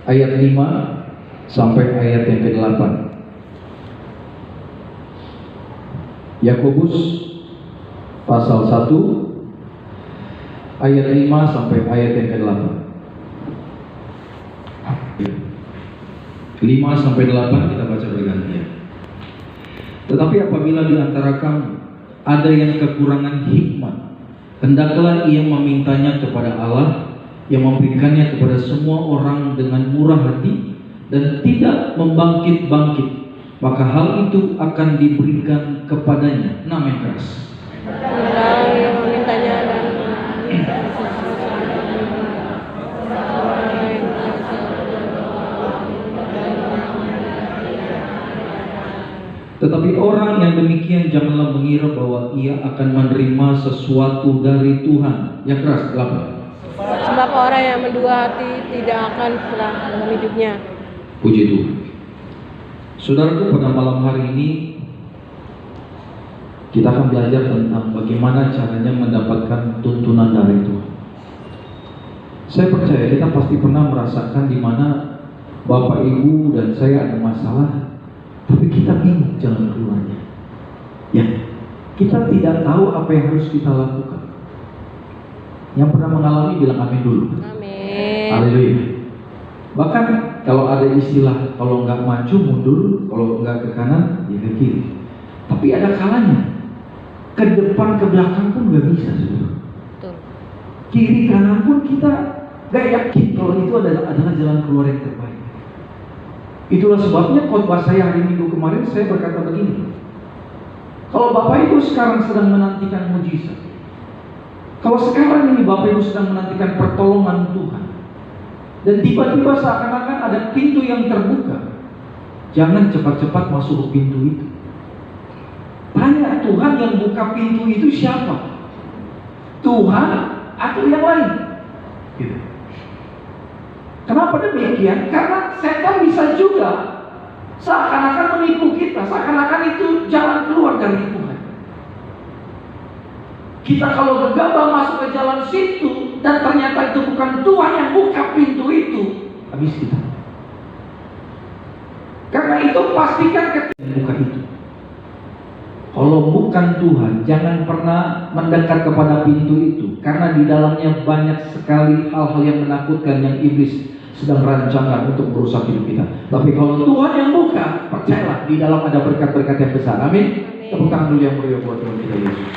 ayat 5 sampai ayat yang ke-8. Yakobus pasal 1 ayat 5 sampai ayat yang ke-8. 5 sampai 8 kita baca bergantian. Tetapi apabila di antara kamu ada yang kekurangan hikmat, hendaklah ia memintanya kepada Allah yang memberikannya kepada semua orang dengan murah hati dan tidak membangkit-bangkit, maka hal itu akan diberikan kepadanya. Yang keras. Orang yang memintanya dan Tetapi orang yang demikian janganlah mengira bahwa ia akan menerima sesuatu dari Tuhan. Yang keras, 8. sebab orang yang mendua hati tidak akan pulang dalam hidupnya. Puji Tuhan. Saudaraku, pada malam hari ini kita akan belajar tentang bagaimana caranya mendapatkan tuntunan dari Tuhan. Saya percaya kita pasti pernah merasakan di mana Bapak, Ibu, dan saya ada masalah, tapi kita bingung jalan keluarnya. Ya, kita tidak tahu apa yang harus kita lakukan. Yang pernah mengalami bilang amin dulu. Amin. Haleluya. Bahkan kalau ada istilah, kalau nggak maju mundur, kalau nggak ke kanan ya ke kiri. Tapi ada kalanya ke depan ke belakang pun nggak bisa, saudara. Betul. Kiri kanan pun kita nggak yakin kalau itu adalah jalan keluar yang terbaik. Itulah sebabnya khotbah saya hari Minggu kemarin saya berkata begini. Kalau Bapak Ibu sekarang sedang menantikan mujizat, kalau sekarang ini Bapak Ibu sedang menantikan pertolongan Tuhan, dan tiba-tiba seakan-akan ada pintu yang terbuka, jangan cepat-cepat masuk ke pintu itu. Tanya Tuhan, yang buka pintu itu siapa? Tuhan atau yang lain? Gitu. Kenapa demikian? Karena setan bisa juga seakan-akan menipu kita, seakan-akan itu jalan keluar dari Tuhan. Kita kalau gegabah masuk ke jalan situ dan ternyata itu bukan Tuhan yang buka pintu itu, habis kita. Karena itu pastikan ketika buka itu. Kalau bukan Tuhan, jangan pernah mendekat kepada pintu itu, karena di dalamnya banyak sekali hal-hal yang menakutkan yang iblis sedang rancangkan untuk merusak hidup kita. Tapi kalau Tuhan yang buka, percayalah di dalam ada berkat-berkat yang besar. Amin. Tepuk tangan dulu yang mulia buat Tuhan kita Yesus.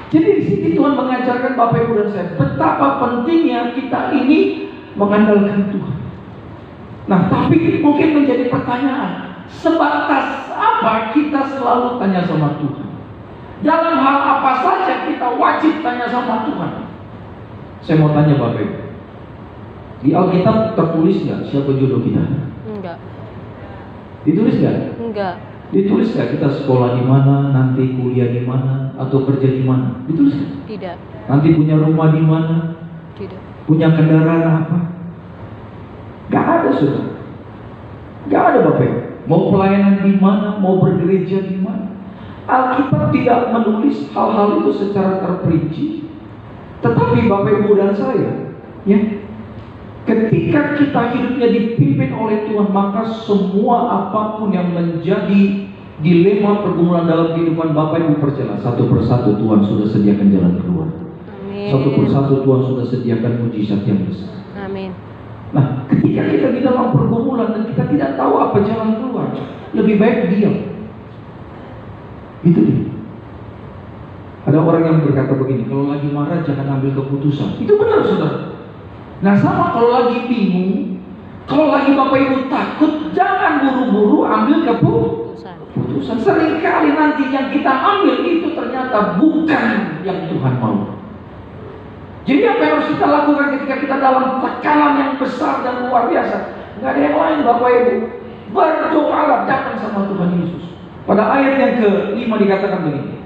Jadi di sini Tuhan mengajarkan Bapak Ibu dan saya betapa pentingnya kita ini mengandalkan Tuhan. Nah, tapi mungkin menjadi pertanyaan, sebatas apa kita selalu tanya sama Tuhan? Dalam hal apa saja kita wajib tanya sama Tuhan? Saya mau tanya Bapak Ibu, di Alkitab tertulis nggak siapa jodoh kita? Enggak. Ditulis nggak? Enggak. Ditulis nggak kita sekolah di mana, nanti kuliah di mana, atau kerja di mana? Ditulis nggak? Tidak. Nanti punya rumah di mana? Tidak. Punya kendaraan apa? Gak ada, saudara. Gak ada Bapak Ibu. Mau pelayanan di mana, mau bergereja di mana. Alkitab tidak menulis hal-hal itu secara terperinci. Tetapi Bapak Ibu dan saya, ya, ketika kita hidupnya dipimpin oleh Tuhan, maka semua apapun yang menjadi dilema pergumulan dalam kehidupan Bapak Ibu, percayalah satu persatu Tuhan sudah sediakan jalan keluar. Amin. Satu persatu Tuhan sudah sediakan mujizat yang besar. Amin. Nah, ketika kita di dalam pergumulan dan kita tidak tahu apa jalan keluar, lebih baik diam. Itu dia. Ada orang yang berkata begini, kalau lagi marah jangan ambil keputusan. Itu benar, saudara. Nah, sama kalau lagi bingung, kalau lagi Bapak Ibu takut, jangan buru-buru ambil keputusan. Seringkali nanti yang kita ambil itu ternyata bukan yang Tuhan mau. Jadi apa yang harus kita lakukan ketika kita dalam tekanan yang besar dan luar biasa? Nggak ada yang lain Bapak Ibu. Berdoalah, datang sama Tuhan Yesus. Pada ayat yang ke-5 dikatakan begini.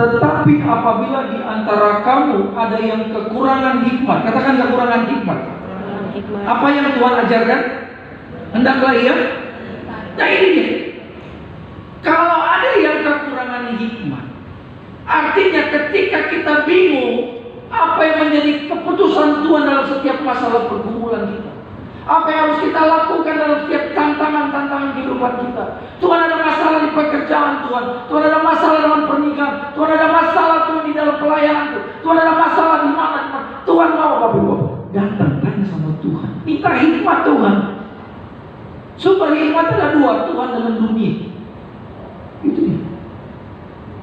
Tetapi apabila di antara kamu ada yang kekurangan hikmat, katakan kekurangan hikmat. Apa yang Tuhan ajarkan? Hendaklah ia. Nah ini dia. Kalau ada yang kekurangan hikmat, artinya ketika kita bingung, Apa yang menjadi keputusan Tuhan dalam setiap masalah pergumulan kita? Apa yang harus kita lakukan dalam setiap tantangan-tantangan kehidupan kita? Tuhan ada masalah di pekerjaan Tuhan. Tuhan ada masalah dalam pernikahan. Tuhan ada masalah Tuhan di dalam pelayanan. Tuhan ada masalah di mana? Tuhan mau Bapak Ibu datang tanya sama Tuhan. Minta hikmat Tuhan. Sumber hikmat ada dua, Tuhan dengan dunia. Itu dia.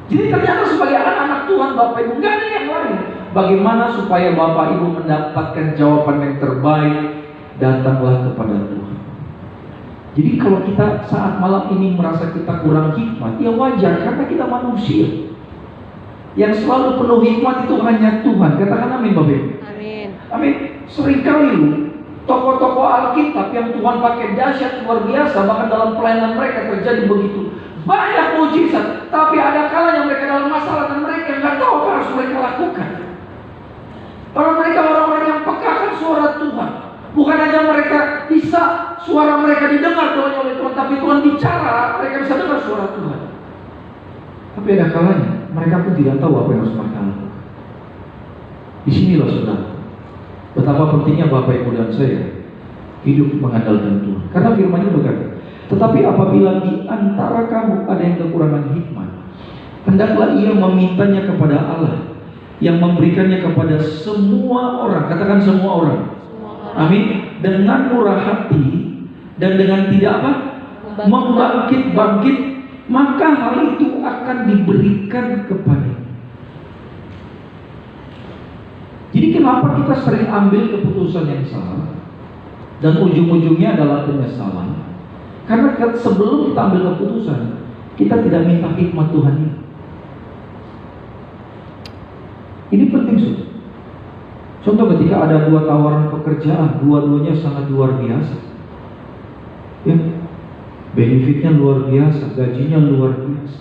Jadi ternyata sebagai anak-anak Tuhan Bapak Ibu gak ada yang lain. Bagaimana supaya Bapak Ibu mendapatkan jawaban yang terbaik? Datanglah kepada Tuhan. Jadi kalau kita saat malam ini merasa kita kurang hikmat, ya wajar karena kita manusia. Yang selalu penuh hikmat itu hanya Tuhan. Katakan amin Bapak Ibu. Amin. Amin. Seringkali tokoh-tokoh Alkitab yang Tuhan pakai dahsyat luar biasa, bahkan dalam pelayanan mereka terjadi begitu banyak mujizat, tapi ada kalanya mereka dalam masalah dan mereka nggak tahu apa harus mereka lakukan. Karena mereka orang-orang yang pekakan suara Tuhan. Bukan hanya mereka bisa suara mereka didengar oleh Tuhan, tapi Tuhan bicara, mereka bisa dengar suara Tuhan. Tapi ada kalanya mereka pun tidak tahu apa yang harus mereka lakukan. Disinilah saudara, betapa pentingnya Bapak Ibu dan saya hidup mengandalkan Tuhan. Karena firman-Nya berkata, tetapi apabila di antara kamu ada yang kekurangan hikmat, hendaklah ia memintanya kepada Allah yang memberikannya kepada semua orang. Katakan semua orang. Amin. Dengan murah hati dan dengan tidak apa? Membangkit-bangkit, maka hal itu akan diberikan kepada. Jadi kenapa kita sering ambil keputusan yang salah dan ujung-ujungnya adalah penyesalan? Karena sebelum kita ambil keputusan, kita tidak minta hikmat Tuhan ini. Ini penting saudara. Contoh ketika ada dua tawaran pekerjaan, dua-duanya sangat luar biasa, ya, benefitnya luar biasa, gajinya luar biasa.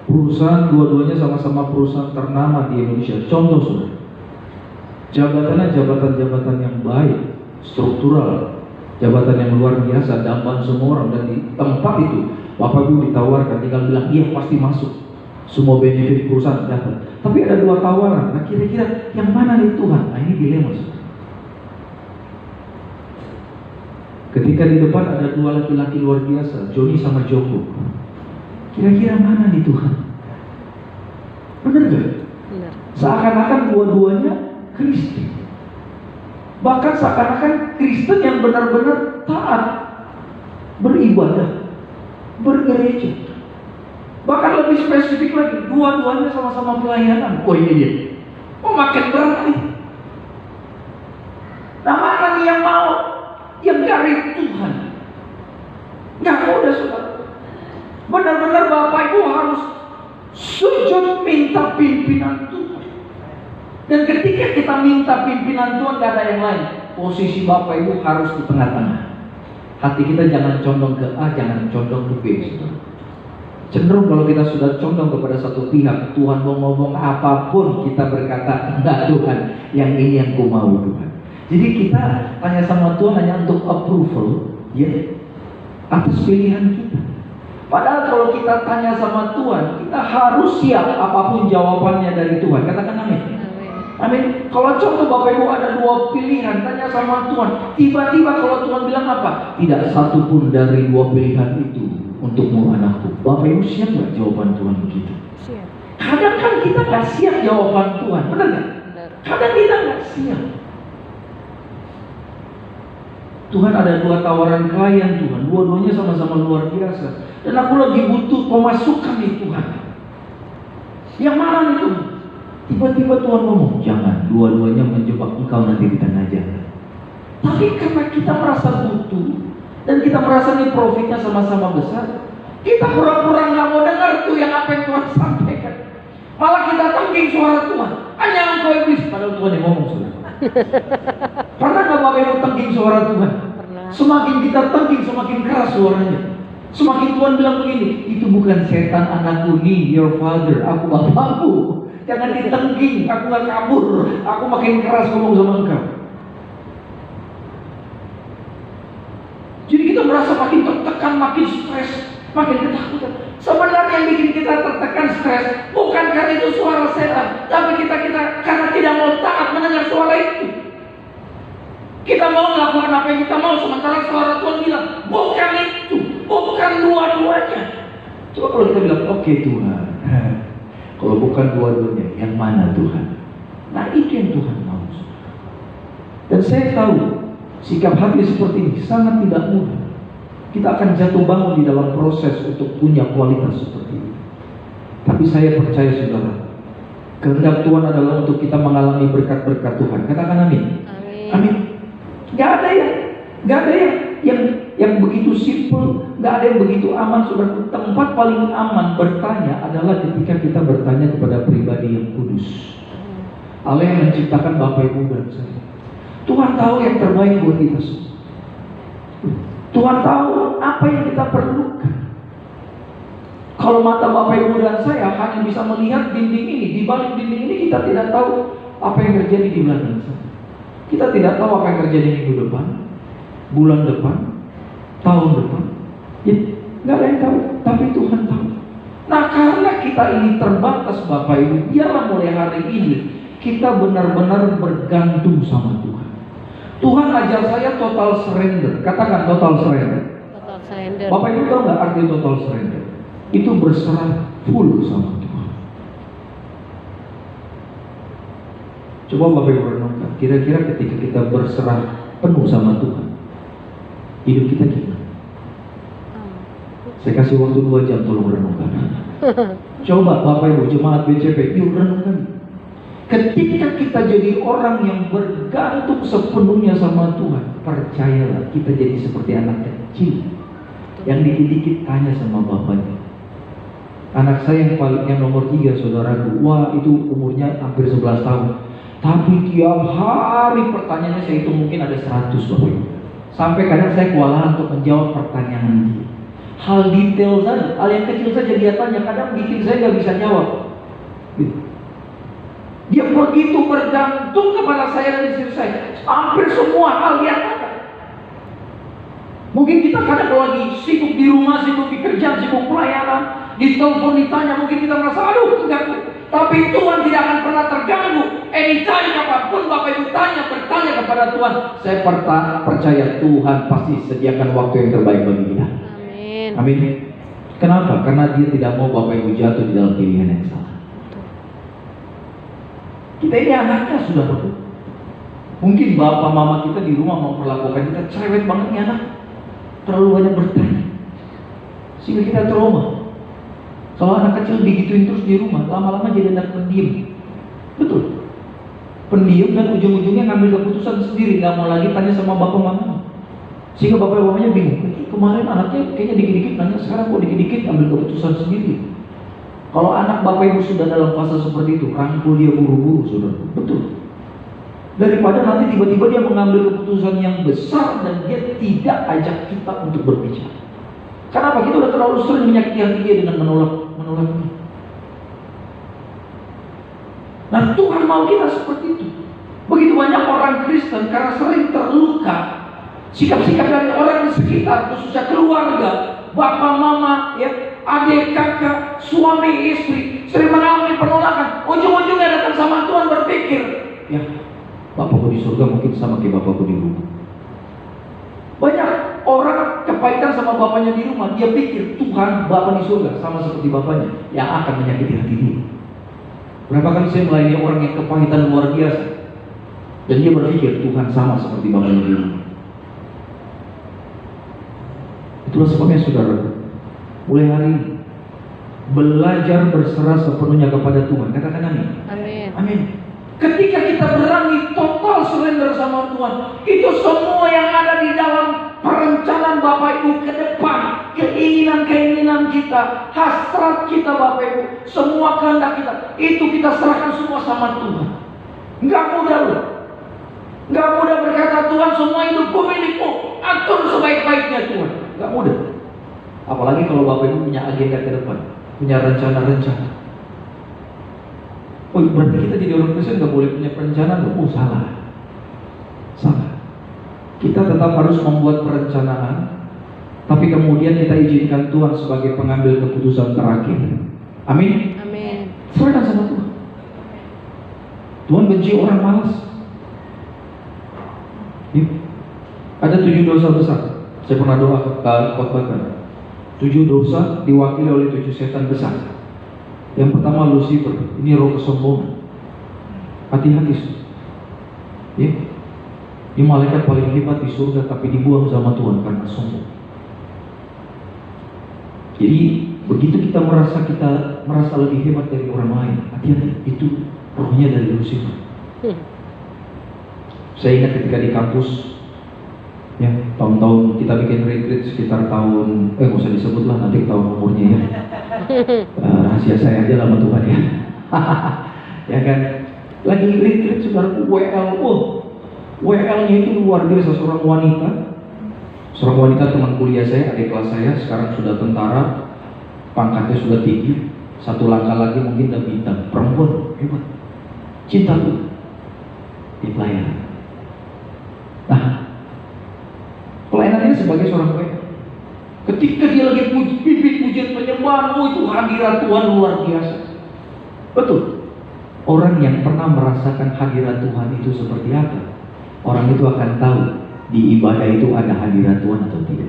Perusahaan dua-duanya sama-sama perusahaan ternama di Indonesia. Contoh saudara, jabatannya jabatan-jabatan yang baik, struktural, jabatan yang luar biasa, dambaan semua orang, dan di tempat itu Bapak Ibu ditawarkan, tinggal bilang iya pasti masuk. Semua benefit perusahaan dapat. Tapi ada dua tawaran. Nah kira-kira yang mana nih Tuhan? Nah ini dilema. Ketika di depan ada dua laki-laki luar biasa, Joni sama Joko. Kira-kira mana nih Tuhan? Benar gak? Benar. Seakan-akan dua-duanya Kristen. Bahkan seakan-akan Kristen yang benar-benar taat, beribadah, bergereja. Bahkan lebih spesifik lagi, dua-duanya sama-sama pelayanan. Oh ini dia. Oh makin berat nih. Nah mana nih yang mau? Yang dari Tuhan. Gak mudah saudara. Benar-benar Bapak Ibu harus sujud minta pimpinan Tuhan. Dan ketika kita minta pimpinan Tuhan, gak ada yang lain. Posisi Bapak Ibu harus di tengah-tengah. Hati kita jangan condong ke A, jangan condong ke B saudara. Cenderung kalau kita sudah condong kepada satu pihak, Tuhan mau ngomong apapun, kita berkata, enggak Tuhan, yang ini yang ku mau Tuhan. Jadi kita tanya sama Tuhan hanya untuk approval, ya, atas pilihan kita. Padahal kalau kita tanya sama Tuhan, kita harus siap apapun jawabannya dari Tuhan. Katakan amin. Amin. Kalau contoh Bapak Ibu ada dua pilihan, tanya sama Tuhan. Tiba-tiba kalau Tuhan bilang apa? Tidak satu pun dari dua pilihan itu untukmu anakku. Bapak Ibu siap gak jawaban Tuhan begitu? Siap. Kadang kan kita gak siap jawaban Tuhan, benar gak? Kadang kita gak siap. Tuhan ada dua tawaran klien Tuhan, dua-duanya sama-sama luar biasa. Dan aku lagi butuh pemasukan nih Tuhan. Yang mana nih Tuhan? Tiba-tiba Tuhan ngomong, jangan, dua-duanya menjebak engkau nanti di tengah jalan. Tapi karena kita merasa butuh dan kita merasa nih profitnya sama-sama besar, kita pura-pura nggak mau dengar tuh yang apa yang Tuhan sampaikan. Malah kita tengking suara Tuhan. Hanya engkau iblis, padahal Tuhan yang ngomong sudah. Pernah nggak Bapak Ibu tengking suara Tuhan? Pernah. Semakin kita tengking, semakin keras suaranya. Semakin Tuhan bilang begini, itu bukan setan anakku nih, your father, aku bapakku. Jangan ditengking, aku nggak kabur, aku makin keras ngomong sama engkau. Jadi kita merasa makin tertekan, makin stres, makin ketakutan. Sebenarnya yang bikin kita tertekan, stres bukan karena itu suara setan, tapi kita karena tidak Kita mau melakukan apa yang kita mau, sementara suara Tuhan bilang, bukan itu, bukan dua-duanya. Coba kalau kita bilang, oke Tuhan, kalau bukan dua-duanya, yang mana Tuhan? Nah itu yang Tuhan mau. Dan saya tahu, sikap hati seperti ini sangat tidak mudah. Kita akan jatuh bangun di dalam proses untuk punya kualitas seperti ini. Tapi saya percaya saudara, kehendak Tuhan adalah untuk kita mengalami berkat-berkat Tuhan. Katakan amin. Amin. Gak ada yang begitu simple, gak ada yang begitu aman. Saudara, tempat paling aman bertanya adalah ketika kita bertanya kepada pribadi yang kudus, Allah yang menciptakan Bapak Ibu dan saya. Tuhan tahu yang terbaik buat kita semua. Tuhan tahu apa yang kita perlukan. Kalau mata Bapak Ibu dan saya hanya bisa melihat dinding ini, di balik dinding ini kita tidak tahu apa yang terjadi di belakang sana. Kita tidak tahu apa yang terjadi minggu depan, bulan depan, tahun depan. Ya, nggak ada yang tahu, tapi Tuhan tahu. Nah karena kita ini terbatas Bapak Ibu, biarlah mulai hari ini kita benar-benar bergantung sama Tuhan. Tuhan ajar saya total surrender. Katakan total surrender. Total surrender. Bapak Ibu tahu nggak arti total surrender? Itu berserah full sama Tuhan. Coba Bapak Ibu renungkan, kira-kira ketika kita berserah penuh sama Tuhan, hidup kita gimana? Saya kasih waktu 2 jam, tolong renungkan. Coba Bapak Ibu jemaat BCP, yuk renungkan. Ketika kita jadi orang yang bergantung sepenuhnya sama Tuhan, percayalah kita jadi seperti anak kecil yang dikit-dikit tanya sama bapaknya. Anak saya yang nomor 3, saudaraku, wah itu umurnya hampir 11 tahun. Tapi tiap hari pertanyaannya saya itu mungkin ada 100 Bapak Ibu. Sampai kadang saya kewalahan untuk menjawab pertanyaan dia. Hal detail saja, hal yang kecil saja dia tanya, kadang bikin saya nggak bisa jawab. Dia begitu bergantung kepada saya dan istri saya. Hampir semua hal dia tanya. Mungkin kita kadang kalau lagi sibuk di rumah, sibuk di kerjaan, sibuk pelayanan, di telepon ditanya, mungkin kita merasa aduh terganggu. Tapi Tuhan tidak akan pernah terganggu. Anytime apapun Bapak Ibu bertanya kepada Tuhan, saya percaya Tuhan pasti sediakan waktu yang terbaik bagi kita. Amin. Amin. Kenapa? Karena Dia tidak mau Bapak Ibu jatuh di dalam pilihan yang salah. Kita ini anaknya sudah betul. Mungkin bapak mama kita di rumah memperlakukan kita cerewet banget nih anak, terlalu banyak bertanya, sehingga kita trauma. Kalau anak kecil digituin terus di rumah, lama-lama jadi anak pendiam. Betul. Pendiam dan ujung-ujungnya ngambil keputusan sendiri, nggak mau lagi tanya sama bapak mama. Sehingga bapak mamanya bingung. Kemarin anaknya kayaknya dikit-dikit nanya, sekarang kok dikit-dikit ambil keputusan sendiri. Kalau anak Bapak Ibu sudah dalam fase seperti itu, rangkul dia buru-buru, saudara. Betul. Daripada nanti tiba-tiba dia mengambil keputusan yang besar dan dia tidak ajak kita untuk berbicara. Kenapa? Kita udah terlalu sering menyakiti hati dia dengan menolaknya. Nah Tuhan mau kita seperti itu. Begitu banyak orang Kristen karena sering terluka sikap-sikap dari orang di sekitar, khususnya keluarga, bapak mama, ya, adik, kakak, suami, istri, sering mengalami penolakan. Ujung-ujungnya datang sama Tuhan berpikir, ya, bapakku di surga mungkin sama kayak bapakku di rumah. Banyak orang kepahitan sama bapaknya di rumah, dia pikir Tuhan, bapak di surga sama seperti bapaknya yang akan menyakiti hati dia. Berapa kali saya melayani orang yang kepahitan luar biasa, dan dia berpikir Tuhan sama seperti bapaknya di rumah. Itulah sebabnya saudara, mulai hari ini belajar berserah sepenuhnya kepada Tuhan. Katakan amin. Amin. Amin. Ketika kita berani total surrender sama Tuhan, itu semua yang ada di dalam perencanaan Bapak Ibu ke depan, keinginan-keinginan kita, hasrat kita Bapak Ibu, semua kehendak kita, itu kita serahkan semua sama Tuhan. Enggak mudah loh. Enggak mudah berkata Tuhan semua hidupku milikmu, atur sebaik-baiknya Tuhan. Enggak mudah. Apalagi kalau Bapak Ibu punya agenda ke depan, punya rencana-rencana. Oh, berarti kita jadi orang Kristen nggak boleh punya perencanaan? Oh, salah. Kita tetap harus membuat perencanaan, tapi kemudian kita izinkan Tuhan sebagai pengambil keputusan terakhir. Amin. Amin. Serahkan sama Tuhan. Tuhan benci orang malas. Ada 7 dosa besar. Saya pernah khotbahkan. 7 dosa diwakili oleh 7 setan besar. Yang pertama Lucifer, ini roh kesombongan. Hati-hati. Ya. Ini malaikat paling hebat di surga, tapi dibuang sama Tuhan karena sombong. Jadi begitu kita merasa lebih hebat dari orang lain, hati-hati, itu rohnya dari Lucifer. Saya ingat ketika di kampus, ya tahun-tahun kita bikin retreat sekitar tahun, nggak usah disebut lah, nanti tahu umurnya ya. Rahasia saya aja lah sama Tuhan ya. Ya kan, lagi retreat saudaraku WL-nya itu luar biasa, seorang wanita teman kuliah saya, adik kelas saya, sekarang sudah tentara, pangkatnya sudah tinggi, satu langkah lagi mungkin udah bintang, perempuan hebat, cinta tuh di pelayanan. Nah, pelayanannya sebagai seorang WL. Ketika dia lagi pujian penyembahan, itu hadirat Tuhan luar biasa. Betul. Orang yang pernah merasakan hadirat Tuhan itu seperti apa, orang itu akan tahu di ibadah itu ada hadirat Tuhan atau tidak.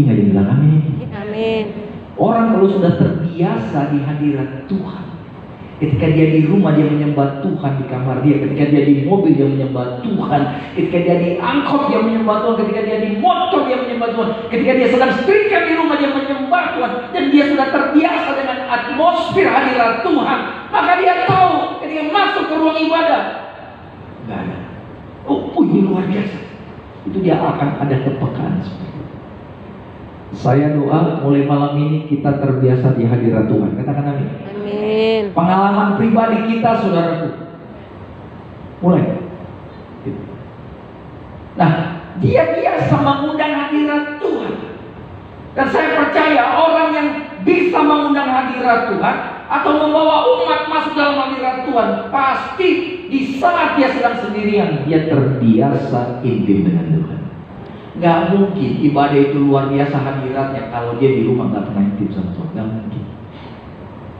Ingat dia bilang amin. Amin. Orang kalau sudah terbiasa di hadirat Tuhan, ketika dia di rumah dia menyembah Tuhan di kamar dia, ketika dia di mobil dia menyembah Tuhan, ketika dia di angkot dia menyembah Tuhan, ketika dia di motor dia menyembah Tuhan, ketika dia sedang setrika di rumah dia menyembah Tuhan, dan dia sudah terbiasa dengan atmosfer hadirat Tuhan, maka dia tahu ketika masuk ke ruang ibadah nggak ada. Ini luar biasa. Itu dia akan ada kepekaan seperti itu. Saya doa mulai malam ini kita terbiasa di hadirat Tuhan. Katakan amin. Amin. Pengalaman pribadi kita, saudaraku, mulai. Nah, dia biasa mengundang hadirat Tuhan. Dan saya percaya orang yang bisa mengundang hadirat Tuhan atau membawa umat masuk dalam hadirat Tuhan, pasti di saat dia sedang sendirian, dia terbiasa intim dengan Tuhan. Gak mungkin ibadah itu luar biasa hadiratnya kalau dia di rumah gak pernah intim sama Tuhan. Gak mungkin.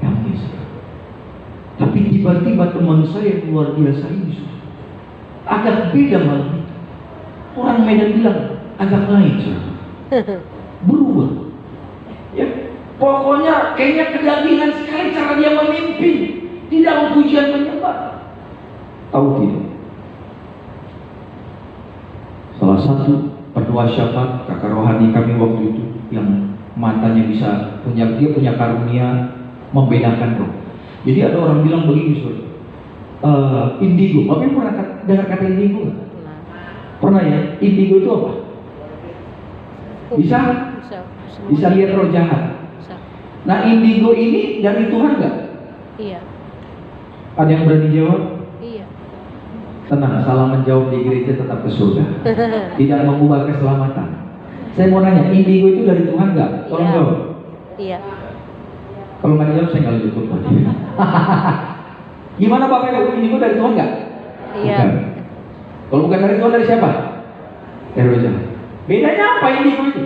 Gak mungkin. Tapi tiba-tiba teman saya yang luar biasa ini agak beda malam itu. Orang Medan bilang agak lain, berubah. Ya, pokoknya kayaknya kedagingan sekali cara dia memimpin di dalam pujian penyembah. Tahu tidak? Salah satu pendoa syafaat kakak rohani kami waktu itu yang matanya bisa dia punya karunia membedakan roh. Jadi ada orang bilang begini, indigo. Bapak pernah dengar kata indigo nggak? Pernah ya? Indigo itu apa? Bisa lihat roh jahat. Nah, indigo ini dari Tuhan nggak? Iya. Ada yang berani jawab? Iya. Tenang, salah menjawab di gereja tetap ke surga. Tidak mengubah keselamatan. Saya mau nanya, indigo itu dari Tuhan nggak? Tolong Iya. jawab. Iya. Kalau nggak dijawab saya nggak lanjut khotbah. Gimana Bapak Ibu, indigo dari Tuhan nggak? Iya. Bukan. Kalau bukan dari Tuhan, dari siapa? Dari roh jahat. Bedanya apa indigo itu?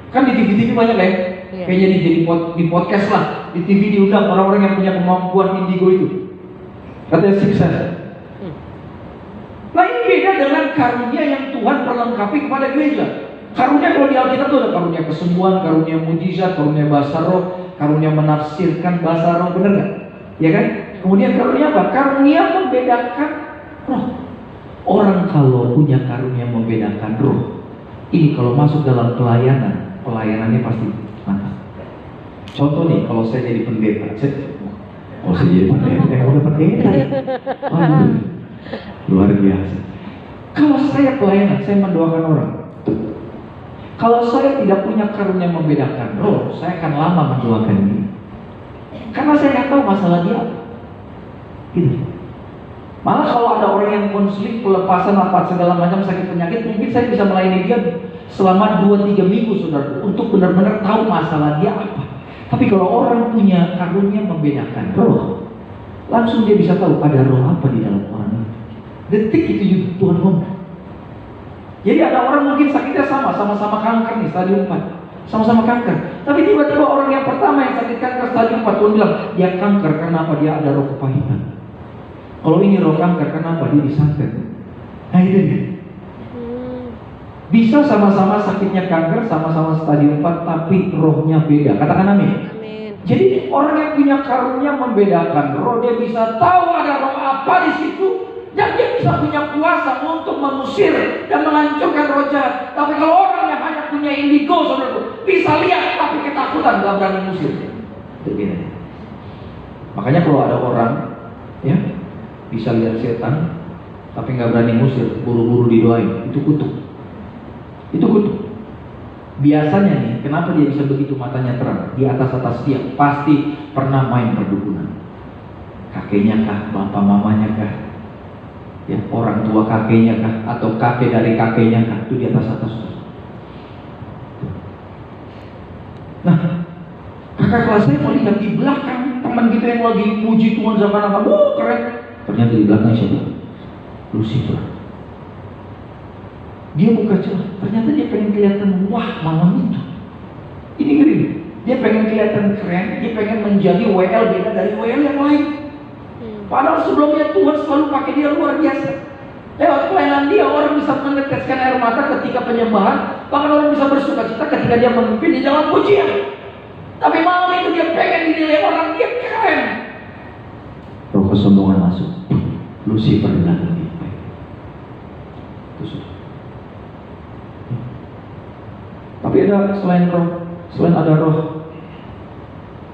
Kan di TV-TV banyak ya. Iya. Kayaknya di podcast lah, di TV diundang orang-orang yang punya kemampuan indigo itu. Katanya sukses. Nah, ini beda dengan karunia yang Tuhan perlengkapi kepada gereja. Karunia kalau di Alkitab itu ada karunia kesembuhan, karunia mujizat, karunia bahasa roh, karunia menafsirkan bahasa roh, benar nggak? Ya kan? Kemudian karunia apa? Karunia membedakan roh. Orang kalau punya karunia membedakan roh, ini kalau masuk dalam pelayanannya pasti mantap. Contoh nih, kalau saya jadi pendeta, luar biasa. Kalau saya pelayanan, saya mendoakan orang. Kalau saya tidak punya karunia membedakan roh, saya akan lama mendoakan dia. Karena saya nggak tahu masalah dia apa. Gitu. Malah kalau ada orang yang konflik, pelepasan apa segala macam sakit penyakit, mungkin saya bisa melayani dia selama 2-3 minggu, saudara, untuk benar-benar tahu masalah dia apa. Tapi kalau orang punya karunia membedakan roh, langsung dia bisa tahu ada roh apa di dalam orang itu. Detik itu juga Tuhan ngomong. Jadi ada orang mungkin sakitnya sama-sama kanker nih, stadium 4, sama-sama kanker. Tapi tiba-tiba orang yang pertama yang sakit kanker stadium 4, Tuhan bilang dia kanker karena apa? Dia ada roh kepahitan. Kalau ini roh kanker, kenapa dia disantet? Nah itu dia. Bisa sama-sama sakitnya kanker, sama-sama stadium 4, tapi rohnya beda. Katakan amin. Amin. Jadi orang yang punya karunia membedakan roh, dia bisa tahu ada roh apa di situ, dan dia bisa punya kuasa untuk mengusir dan menghancurkan roh jahat. Tapi kalau orang yang hanya punya indigo, saudara, bisa lihat tapi ketakutan, gak berani mengusir. Itu beda. Makanya kalau ada orang ya bisa lihat setan tapi nggak berani ngusir, buru-buru didoain, itu kutuk. Itu kutuk. Biasanya nih, kenapa dia bisa begitu matanya terang? Di atas dia pasti pernah main perdukunan. Kakeknya kah, bapak mamanya kah, ya orang tua kakeknya kah, atau kakek dari kakeknya kah, itu di atas. Nah, kakak kelas saya melihat di belakang teman kita yang lagi puji Tuhan zaman apa, keren. Ternyata di belakang siapa? Lucifer. Dia buka celah, ternyata dia pengen kelihatan wah malam itu. Ini ngeri. Dia pengen kelihatan keren, dia pengen menjadi WL beda dari WL yang lain. Padahal sebelumnya Tuhan selalu pakai dia luar biasa. Lewat pelayanan dia orang bisa meneteskan air mata ketika penyembahan, bahkan orang bisa bersuka cita ketika dia memimpin di dalam pujian. Tapi malam itu dia pengen dinilai orang, dia keren. Roh kesombongan masuk, Lucifer bilang lebih baik. Itu sudah. Tapi ada selain ada roh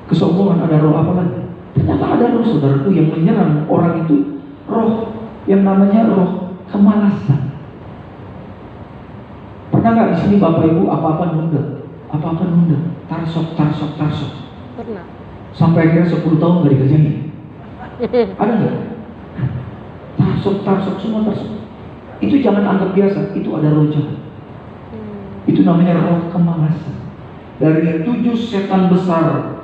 kesombongan, ada roh apa lagi? Ternyata ada roh, saudaraku, yang menyerang orang itu, roh yang namanya roh kemalasan. Pernah nggak di sini Bapak Ibu apa-apa nunda? Tarsok. Pernah. Sampai akhirnya 10 tahun nggak dikerjain. Ada nggak? Tarsok, semua tarsok. Itu jangan anggap biasa, itu ada roh jahat. Itu namanya roh kemalasan. Dari 7 setan besar,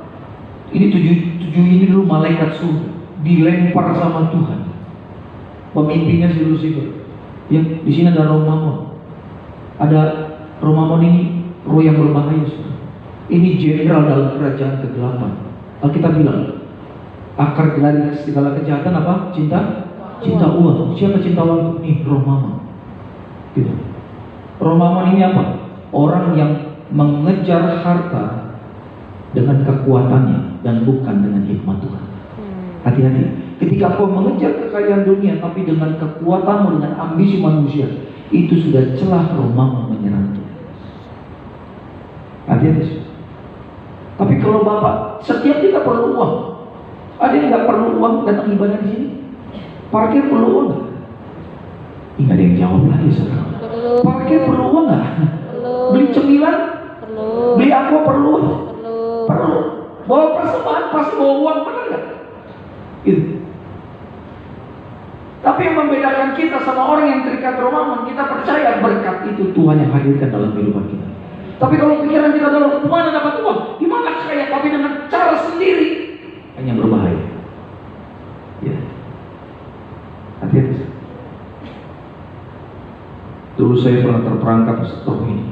ini 7 ini dulu malaikat surga, dilempar sama Tuhan. Pemimpinnya si Lucifer. Ya, di sini ada roh Mamon. Ada roh Mamon ini roh yang berbahaya. Ini jenderal dalam kerajaan kegelapan. Alkitab bilang, akar dari segala kejahatan apa? Cinta uang. Siapa cinta uang? Nih, roh Mamon. Gitu. Roh Mamon ini apa? Orang yang mengejar harta dengan kekuatannya dan bukan dengan hikmat Tuhan. Hati-hati. Ketika kau mengejar kekayaan dunia tapi dengan kekuatanmu, dengan ambisi manusia, itu sudah celah roh Mamon menyerang. Hati-hati. Tapi kalau Bapak, setiap kita perlu uang. Ada yang nggak perlu uang datang ibadah di sini? Parkir perlu uang nggak? Nggak ada yang jawab lagi, saudara. Parkir perlu uang nggak? Beli cemilan? Perlu. Beli aqua perlu? Perlu. Bawa persembahan pasti bawa uang, benar nggak? Itu. Tapi yang membedakan kita sama orang yang terikat roh Mamon, kita percaya berkat itu Tuhan yang hadirkan dalam kehidupan kita. Tapi kalau pikiran kita adalah kemana dapat uang, gimana kaya, tapi dengan cara sendiri, hanya berbahaya. Ya. Hati-hati. Dulu saya pernah terperangkap setelah ini.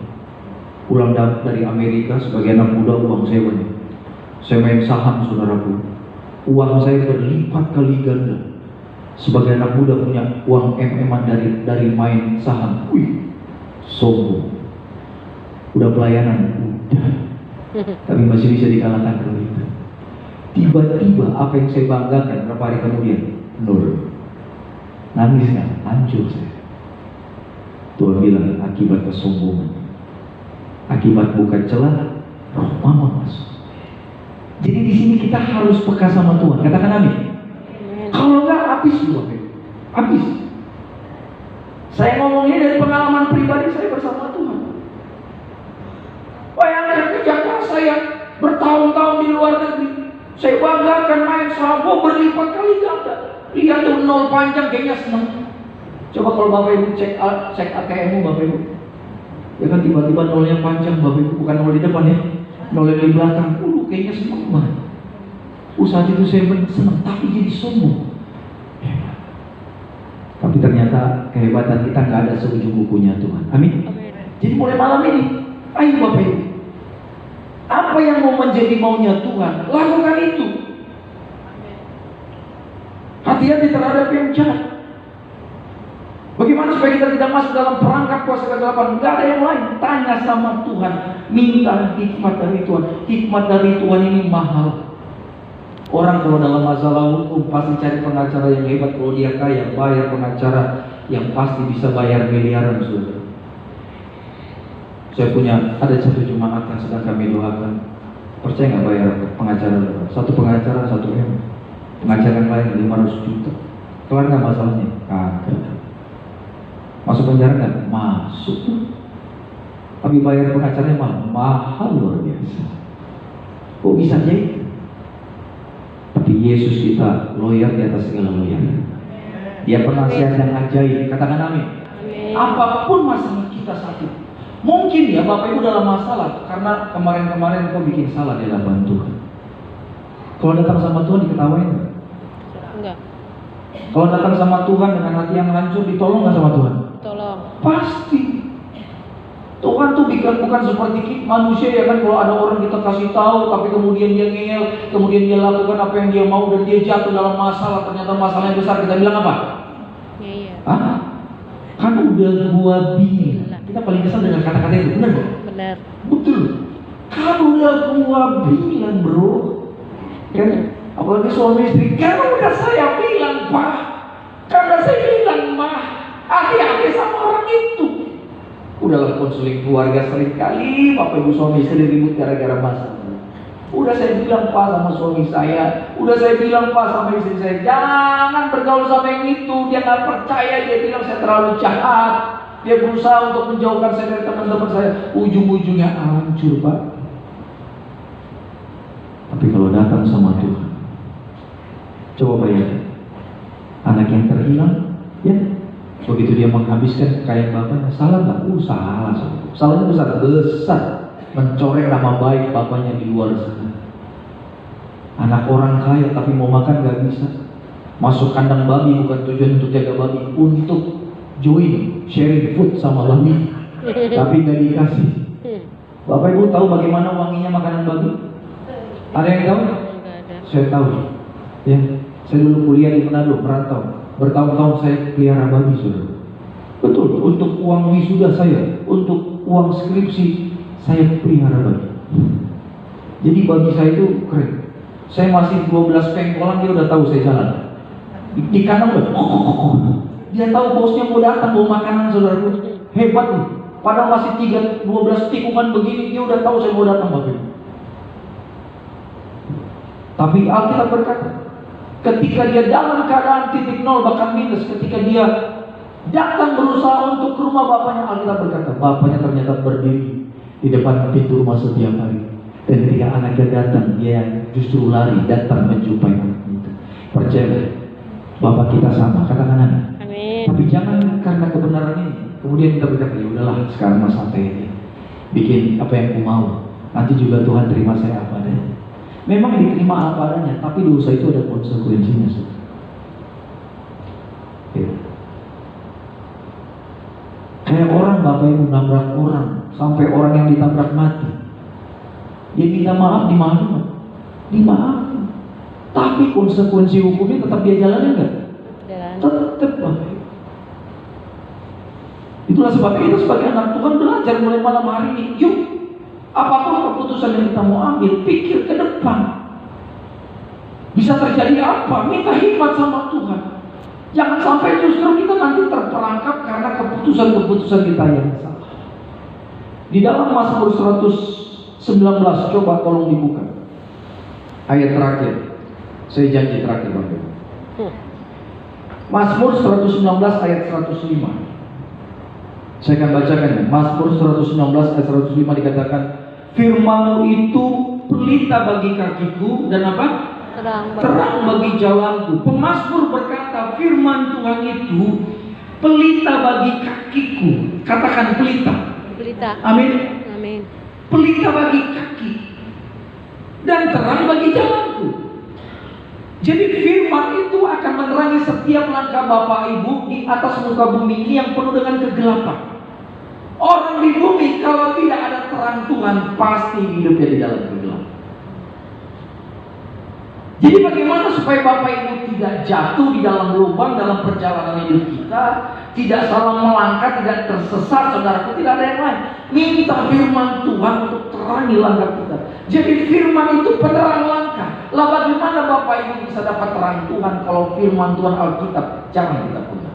Pulang dari Amerika sebagai anak muda, uang saya banyak. Saya main saham, saudaraku. Uang saya berlipat kali ganda. Sebagai anak muda punya uang MM-an dari main saham. Wih, sombong. Udah pelayanan, udah. Tapi masih bisa dikalahkan kalau itu. Tiba-tiba apa yang saya banggakan berapa hari kemudian, nol. Nangis kan, hancur saya. Tuhan bilang akibat kesombongan, akibat bukan celah, roh Mamon masuk. Jadi di sini kita harus peka sama Tuhan. Katakan amin. Kalau enggak habis dua, habis. Saya ngomongnya dari pengalaman pribadi saya bersama Tuhan. Bayangkan kerja keras saya bertahun-tahun di luar negeri. Saya banggakan main saham berlipat kali ganda. Lihat tuh nol panjang, kayaknya seneng. Coba kalau Bapak Ibu cek ATM-mu Bapak Ibu, ya kan tiba-tiba nolnya panjang, Bapak Ibu, bukan nol di depan ya, nolnya di belakang. Kayaknya seneng banget. Saat itu saya senang, tapi jadi sombong. Tapi ternyata kehebatan kita nggak ada seujung bukunya Tuhan. Amin. Jadi mulai malam ini, ayo Bapak Ibu, apa yang mau menjadi maunya Tuhan, lakukan itu. Hati-hati terhadap yang jahat. Bagaimana supaya kita tidak masuk dalam perangkap kuasa kegelapan? Gak ada yang lain. Tanya sama Tuhan, minta hikmat dari Tuhan. Hikmat dari Tuhan ini mahal. Orang kalau dalam masalah hukum pasti cari pengacara yang hebat. Kalau dia kaya, bayar pengacara yang pasti bisa bayar miliaran, saudara. Saya punya, ada satu jemaat yang sedang kami doakan. Percaya nggak bayar pengacara? Satu pengacara 1 M, pengacara yang lain 500 juta. Kelar nggak masalahnya? Kagak. Masuk penjara nggak? Masuk. Tapi bayar pengacaranya mahal luar biasa. Kok bisa jadi? Tapi Yesus kita lawyer di atas segala lawyer. Dia penasihat yang ajaib. Katakan amin. Apapun masalah kita sakit, mungkin ya Bapak Ibu dalam masalah karena kemarin-kemarin kau bikin salah di hadapan Tuhan. Kalau datang sama Tuhan diketawain nggak? Enggak. Kalau datang sama Tuhan dengan hati yang hancur, ditolong nggak sama Tuhan? Tolong. Pasti. Tuhan tuh bukan seperti manusia ya kan, kalau ada orang kita kasih tahu tapi kemudian dia ngeyel, kemudian dia lakukan apa yang dia mau dan dia jatuh dalam masalah, ternyata masalahnya besar, kita bilang apa? Iya. Karena udah gua bilang. Kita paling kesal dengan kata-kata itu, benar nggak? Benar. Betul. Kan udah gua bilang, bro. Kan apalagi suami istri, kan udah saya bilang, Pak. Karena saya bilang, Mah, hati-hati sama orang itu. Udahlah konseling keluarga sering kali Bapak Ibu suami istri ribut gara-gara masalah. Udah saya bilang Pak sama suami saya, udah saya bilang Pak sama istri saya, jangan bergaul sama yang itu. Dia nggak percaya, dia bilang saya terlalu jahat. Dia berusaha untuk menjauhkan saya dari teman-teman saya. Ujung-ujungnya hancur Pak. Tapi kalau datang sama Tuhan, coba bayangkan anak yang terhilang, ya. Begitu dia menghabiskan kekayaan bapaknya, salah nggak? Salah. Salahnya besar, mencoreng nama baik bapaknya di luar sana. Anak orang kaya tapi mau makan nggak bisa. Masuk kandang babi bukan tujuan untuk jaga babi, untuk join sharing food sama babi, tapi nggak dikasih. Bapak Ibu tahu bagaimana wanginya makanan babi? Ada yang tahu? Saya tahu. Ya, saya dulu kuliah di Manado, merantau. Bertahun-tahun saya pelihara babi, saudara. Betul, untuk uang wisuda saya, untuk uang skripsi saya pelihara babi. Jadi babi saya itu keren. Saya masih 12 pengkolan dia udah tahu saya jalan. Di kanan udah, dia tahu bosnya mau datang bawa makanan, saudara. Hebat nih. Padahal masih 12 tikungan begini dia udah tahu saya mau datang babi. Tapi Alkitab berkata, ketika dia dalam keadaan titik nol bahkan minus, ketika dia datang berusaha untuk ke rumah bapaknya, Alkitab berkata bapaknya ternyata berdiri di depan pintu rumah setiap hari. Dan ketika anaknya datang, dia justru lari datang menjumpai anak itu. Percaya, Bapak kita sama, katakan amin. Tapi jangan karena kebenaran ini kemudian kita berkata, ya udahlah sekarang mas santai ini, bikin apa yang ku mau. Nanti juga Tuhan terima saya apa adanya. Memang diterima apa adanya, tapi dosa itu ada konsekuensinya. Ya. Kayak orang Bapak Ibu nabrak orang, sampai orang yang ditabrak mati. Dia minta maaf, dimaafin. Tapi konsekuensi hukumnya tetap dia jalani enggak? Tetap Bapak Ibu. Itulah sebabnya kita sebagai anak Tuhan belajar mulai malam hari ini. Yuk, apapun keputusan yang kita mau ambil, pikir ke depan. Bisa terjadi apa? Minta hikmat sama Tuhan. Jangan sampai justru kita nanti terperangkap karena keputusan-keputusan kita yang salah. Di dalam Mazmur 119, coba tolong dibuka. Ayat terakhir. Saya janji terakhir Bapak. Mazmur 119 ayat 105. Saya akan bacakan ya. Mazmur 119 ayat 105 dikatakan, firman-Mu itu pelita bagi kakiku dan apa? Terang bagi jalanku. Pemazmur berkata, firman Tuhan itu pelita bagi kakiku. Katakan pelita. Amin. Amin. Pelita bagi kaki dan terang bagi jalanku. Jadi firman itu akan menerangi setiap langkah Bapak Ibu di atas muka bumi ini yang penuh dengan kegelapan. Orang di bumi kalau tidak ada terang Tuhan pasti hidupnya di dalam kegelapan. Jadi bagaimana supaya Bapak Ibu tidak tidak jatuh di dalam lubang dalam perjalanan hidup kita, tidak salah melangkah, tidak tersesat, saudaraku, tidak ada yang lain. Minta firman Tuhan untuk terangi langkah kita. Jadi firman itu penerang langkah. Lah bagaimana Bapak Ibu bisa dapat terang Tuhan kalau firman Tuhan Alkitab jarang kita punya?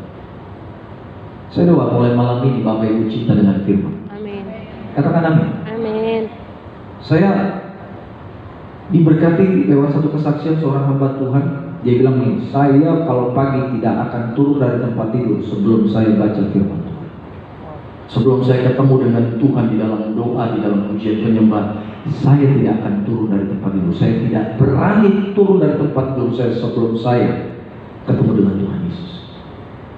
Saya doa mulai malam ini Bapak Ibu cinta dengan firman. Amin. Katakan amin. Amin. Saya diberkati lewat satu kesaksian seorang hamba Tuhan. Dia bilang ini, saya kalau pagi tidak akan turun dari tempat tidur sebelum saya baca firman Tuhan. Sebelum saya ketemu dengan Tuhan di dalam doa, di dalam pujian penyembahan, saya tidak akan turun dari tempat tidur. Saya tidak berani turun dari tempat tidur saya sebelum saya ketemu dengan Tuhan Yesus.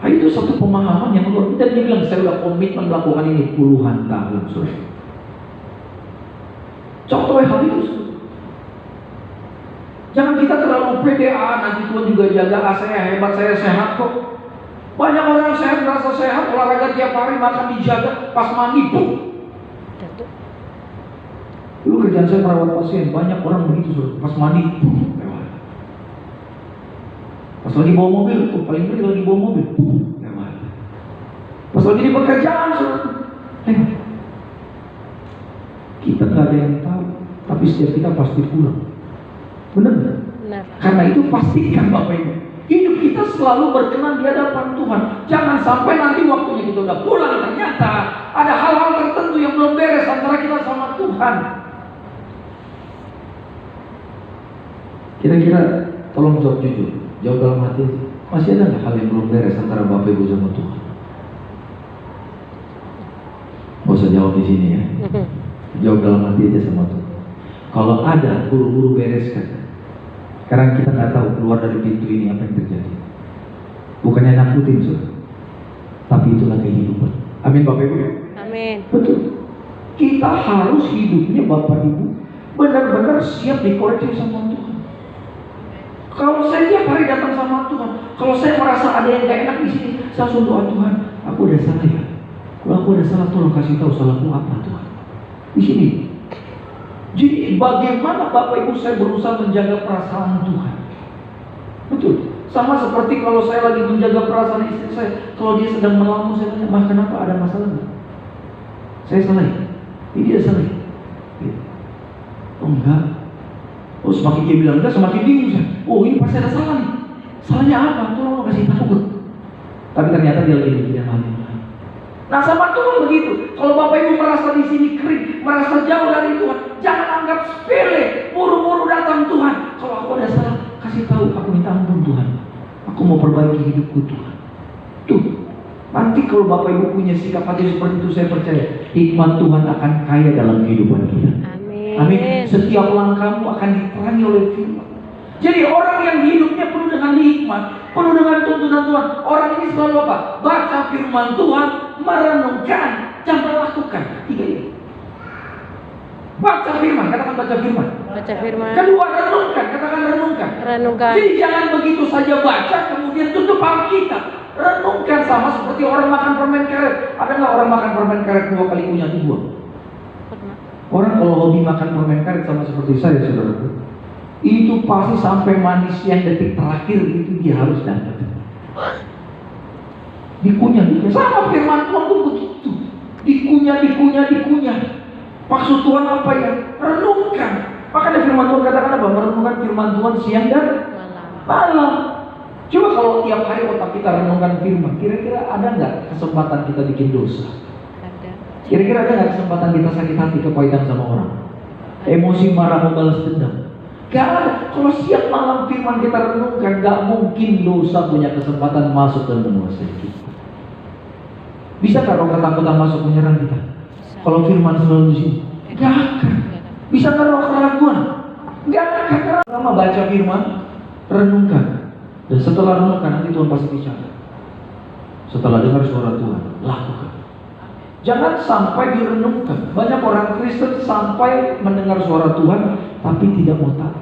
Nah, itu satu pemahaman yang luar biasa. Dan dia bilang, saya sudah komitmen melakukan ini puluhan tahun. Contohnya hal itu. Jangan kita terlalu pede, nanti Tuhan juga jaga, saya hebat, saya sehat kok. Banyak orang yang sehat, merasa sehat, olahraga tiap hari, makan dijaga, pas mandi, boom. Dulu kerjaan saya merawat pasien, banyak orang begitu, pas mandi, boom. Pas lagi bawa mobil, paling penting lagi bawa mobil, boom. Pas lagi di pekerjaan, kita nggak ada yang tahu, tapi setiap kita pasti pulang. Benar. Karena itu pastikan Bapak Ibu, hidup kita selalu berkenan di hadapan Tuhan. Jangan sampai nanti waktunya kita udah pulang, ternyata ada hal-hal tertentu yang belum beres antara kita sama Tuhan. Kira-kira tolong jawab jujur, jawab dalam hati, masih ada nggak hal yang belum beres antara Bapak Ibu sama Tuhan? Gak usah jawab di sini ya. Jawab dalam hati aja sama Tuhan. Kalau ada, buru-buru bereskan. Sekarang kita nggak tahu keluar dari pintu ini apa yang terjadi. Bukannya nakutin, saudara, tapi itulah kehidupan. Amin Bapak Ibu. Amin. Betul. Kita harus hidupnya Bapak Ibu benar-benar siap dikoreksi sama Tuhan. Kalau saya tiap hari datang sama Tuhan, kalau saya merasa ada yang gak enak di sini, saya langsung doa, Tuhan, aku udah salah ya. Kalau aku udah salah, tolong kasih tahu salahku apa Tuhan. Di sini. Jadi bagaimana Bapak Ibu saya berusaha menjaga perasaan Tuhan? Betul. Sama seperti kalau saya lagi menjaga perasaan istri saya, kalau dia sedang melamun, saya tanya, "Mah, kenapa, ada masalah nggak?" Saya salah ya? Dia salah ya? Oh enggak. Oh semakin dia bilang enggak, semakin bingung saya. Oh ini pasti ada salah nih. Salahnya apa? Tolong kasih tahu. Tapi ternyata dia lagi mikirin hal yang lain. Nah sama Tuhan begitu. Kalau Bapak Ibu merasa di sini kering, merasa jauh dari Tuhan, jangan anggap sepele, buru-buru datang Tuhan. Kalau aku ada salah, kasih tahu, aku minta ampun Tuhan. Aku mau perbaiki hidupku Tuhan. Tuh, nanti kalau Bapak Ibu punya sikap hati seperti itu, saya percaya hikmat Tuhan akan kaya dalam kehidupan kita. Amin. Amin. Setiap langkahmu akan diterangi oleh firman. Jadi orang yang hidupnya penuh dengan hikmat, penuh dengan tuntunan Tuhan, orang ini selalu apa? Baca firman Tuhan, merenungkan, dan melakukan. Tiga ini. Baca firman, katakan baca firman. Baca firman. Kedua, renungkan, katakan renungkan. Renungkan. Jadi jangan begitu saja baca, kemudian tutup Alkitab. Renungkan, sama seperti orang makan permen karet. Ada nggak orang makan permen karet 2 kali kunyah dibuang? Orang kalau hobi makan permen karet sama seperti saya, saudara, itu pasti sampai manis yang detik terakhir itu dia harus dapat. Dikunyah. Sama firman Tuhan tuh begitu. Dikunyah. Maksud Tuhan apa ya? Renungkan. Makanya firman Tuhan katakan apa? Merenungkan firman Tuhan siang dan malam. Coba kalau tiap hari otak kita renungkan firman, kira-kira ada nggak kesempatan kita bikin dosa? Ada. Kira-kira ada nggak kesempatan kita sakit hati, kepahitan sama orang? Emosi, marah, membalas dendam? Gak ada. Kalau siap malam firman kita renungkan, gak mungkin dosa punya kesempatan masuk dan menguasai kita. Bisa gak roh ketakutan masuk menyerang kita? Kalau firman selalu di sini, gak akan. Bisa gak roh keraguan? Gak akan. Lama baca firman, renungkan, dan setelah renungkan nanti Tuhan pasti bicara. Setelah dengar suara Tuhan, lakukan. Jangan sampai direnungkan. Banyak orang Kristen sampai mendengar suara Tuhan tapi tidak mau taat.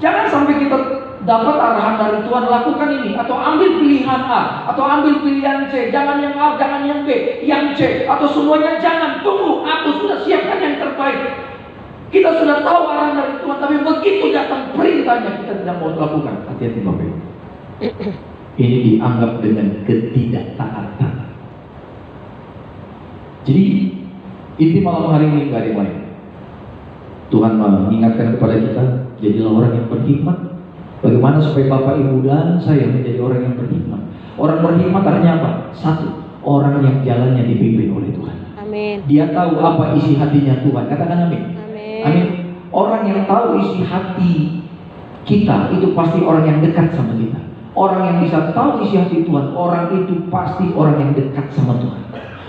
Jangan sampai kita dapat arahan dari Tuhan, lakukan ini, atau ambil pilihan A, atau ambil pilihan C, jangan yang A, jangan yang B, yang C, atau semuanya jangan. Tunggu, aku sudah siapkan yang terbaik. Kita sudah tahu arahan dari Tuhan, tapi begitu datang perintahnya kita tidak mau lakukan. Hati-hati Bapak Ibu. Ini dianggap dengan ketidaktaatan. Jadi inti malam hari ini nggak ada yang lain. Tuhan mengingatkan kepada kita, jadilah orang yang berhikmat. Bagaimana supaya Bapak Ibu dan saya menjadi orang yang berhikmat? Orang berhikmat artinya apa? Satu, orang yang jalannya dipimpin oleh Tuhan. Amin. Dia tahu apa isi hatinya Tuhan. Katakan amin. Amin. Amin. Orang yang tahu isi hati kita itu pasti orang yang dekat sama kita. Orang yang bisa tahu isi hati Tuhan, orang itu pasti orang yang dekat sama Tuhan.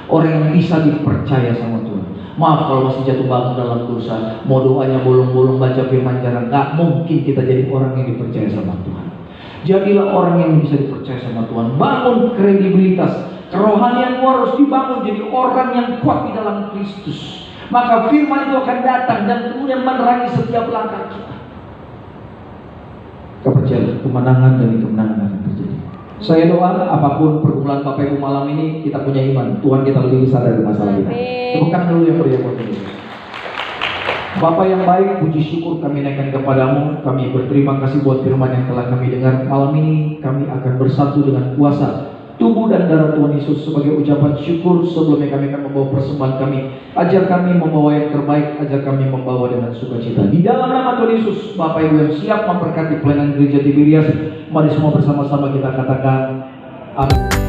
Orang yang bisa dipercaya sama Tuhan. Maaf kalau masih jatuh bangun dalam dosa, mau doanya bolong-bolong, baca firman jarang, gak mungkin kita jadi orang yang dipercaya sama Tuhan. Jadilah orang yang bisa dipercaya sama Tuhan. Bangun kredibilitas. Kerohanianmu harus dibangun jadi orang yang kuat di dalam Kristus. Maka firman itu akan datang dan kemudian menerangi setiap langkah kita. Percayalah, kemenangan demi kemenangan akan terjadi. Saya doa apapun pergumulan Bapak Ibu malam ini, kita punya iman Tuhan kita lebih besar dari masalah kita. Tepukan dulu yang beriman buat Yesus. Bapak yang baik, puji syukur kami naikkan kepadamu. Kami berterima kasih buat firman yang telah kami dengar malam ini. Kami akan bersatu dengan kuasa tubuh dan darah Tuhan Yesus sebagai ucapan syukur. Sebelumnya kami akan membawa persembahan kami. Ajar kami membawa yang terbaik, ajar kami membawa dengan sukacita. Di dalam nama Tuhan Yesus, Bapak Ibu yang siap memberkati pelayanan gereja Tiberias, mari semua bersama-sama kita katakan amin.